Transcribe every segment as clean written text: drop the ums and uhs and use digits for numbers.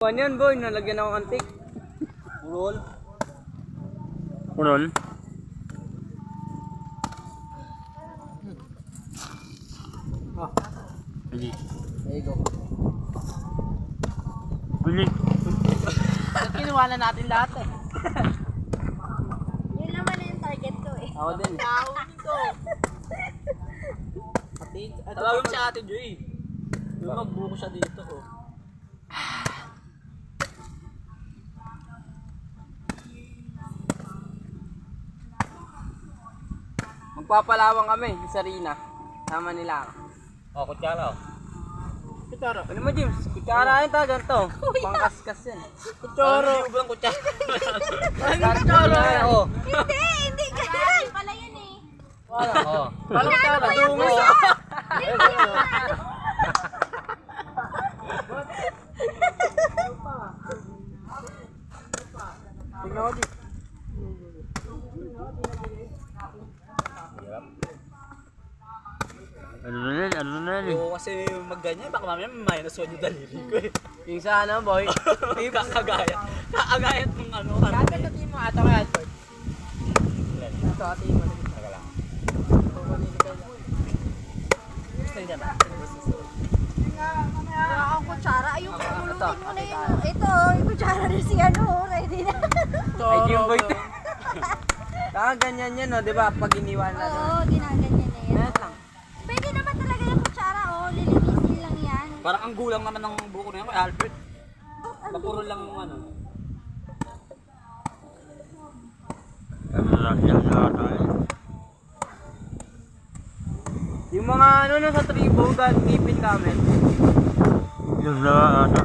Ano yan boy, nalagyan ako antik. Purol. Purol. Bili. There you go. Bili. Kinuha na natin lahat eh. Yun naman na yung target ko eh. Ako din. Tawagin siya Ate Joy. Yung magbuko siya dito. Oh. Magpapalawang kami sa Rina. Sama nila ako. Oh, kutsara. Kutsara. Ano mo James? Kutsara yun ta, ganito. Pangkaskas yan. Kutsara. Hindi ba kutsara? Kutsara. Oo. Hindi ganyan. Pala yun eh. Wala. Oo. Paano Kutsara. ba yan? Tungo. Tingnan ko di. Ano na yan? Ano na yan? Oo, kasi magganyan. Baka mamaya minus 1 yung daliri ko eh. Yung sa ano boy. Kakagaya. Kakagaya itong ano. Kakatatin mo ato kay Albert. Ito atin mo. Taga lang. Gusto niya ba? Wala akong kutsara. Ayun, Ito, pulutin mo na ito. yun. Ito, yung kutsara na si ano. Ready na. Ay Jimboy to. Ganyan yan no, di ba? Pag iniwan na. Oo, ginaganyan na yan. Yan lang. Pwede naman talaga yung kutsara. Oh, lilinisin lang yan. Parang ang gulang naman ng buko na yan kay Albert. Napuro lang yung ano. Ano na yan? Yung mga ano no sa tribo, ngipin namin. Yung na ano?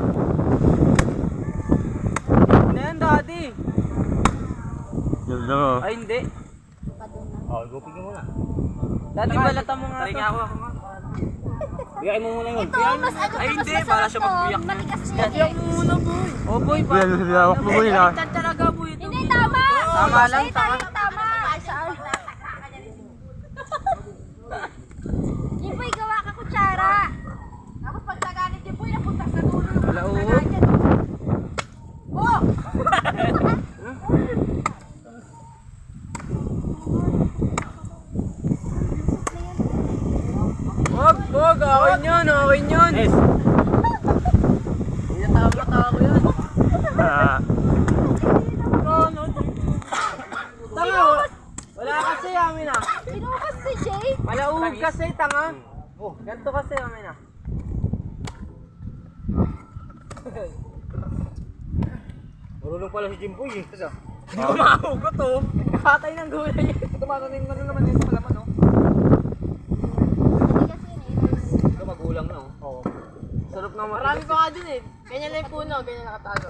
Ano yan daddy? Yung na. Ay hindi. Patuna. Oh, gupin mo muna. Daddy balata mo nga Try to. nga ako nga. Bigay mo muna yun. Ito, mas ano to, Ay, mas hindi, masarap para siya to. magbiyak. Matigas na yan eh. Muna boy. Oh boy, Yan, hawak mo muna. Baliktad talaga boy ito. Hindi, tama. Tama lang, Ay, tama. tama. Yung boy, gawa ka kutsara. Tapos pag naganit yung boy, napunta sa dulo. Wala oo. Oh! Wag, akin yun, akin yun. Yes. Hindi na tama ko yan. Ah, Tanga, wala kasi amin ah. Sinukas si Jake. Malauhog kasi, tanga. Ganito kasi amin ah. Marunong pala si Jimboy eh. Hindi ko mahugot to. Katay ng gulay. Tumatanim na naman yun sa laman oh. Matigas yun eh. Ito magulang na oh. Oo. Sarap na marami pa nga din eh. Ganyan lang yung puno, ganyan nakatago.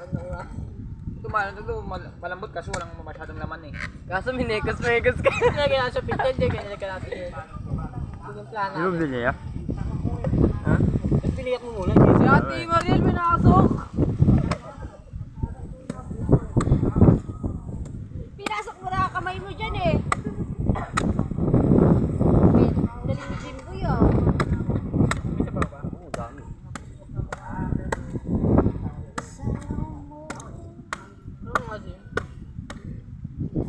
Malambot kasi walang masyadong laman eh. Kaso minegas ka. Lagyan natin sa picture, ganyan lagyan natin yun. Pinimplana yung natin. bili ah. Ha? Ba't piniyak mo muna? Si Ate Mariel, may nakasok. Pinasok mo na kamay mo dyan eh. Dali ni Jim ko yun. Isa pa ba? Oo, dami.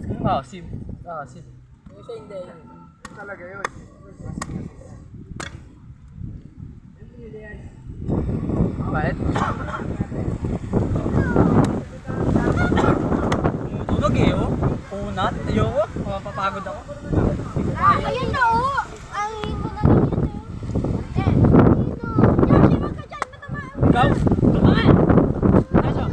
Ano nga sim? Sim. Sim. Yung isa hindi. Talaga yun. Bakit? Tunog eh oh. Punat. Ayoko. Mapapagod ako. Ayun na oh. Ang himo na lang yun eh. Josh, iwag ka dyan. Matamaan. Ikaw? Tumaan! Nasa?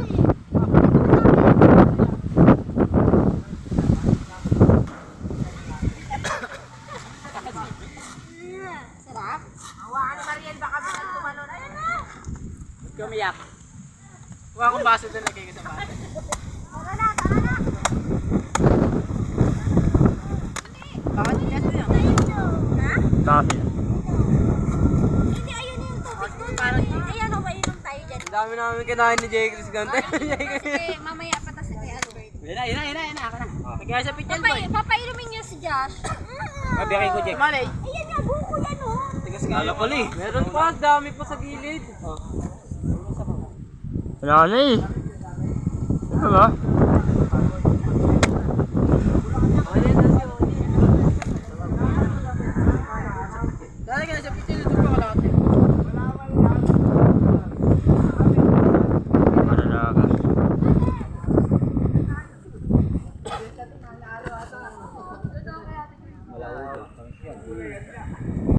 Sarap. Hawakan ni Mariel. Baka bilang tumalon. Ayun na. Kumiyak. Huwag akong baso doon lagay ko sa baso. Tara na, tara na. Bakit hindi kasi yan? Ha? Dami. Hindi, ayun yung tubig doon. Ayan o, mainom tayo dyan. Ang dami namin kinain ni Jake Chris Gante. Sige, mamaya patas kay Albert. Yan na. Ako na. Kaya sa picture boy. Papainumin niyo si Josh. Mabiyakay ko, Jake. Malay. Ayan nga, buko yan o. Tigas nga. Alam ko li. Meron pa, dami pa sa gilid. Wala na eh. Ano ba?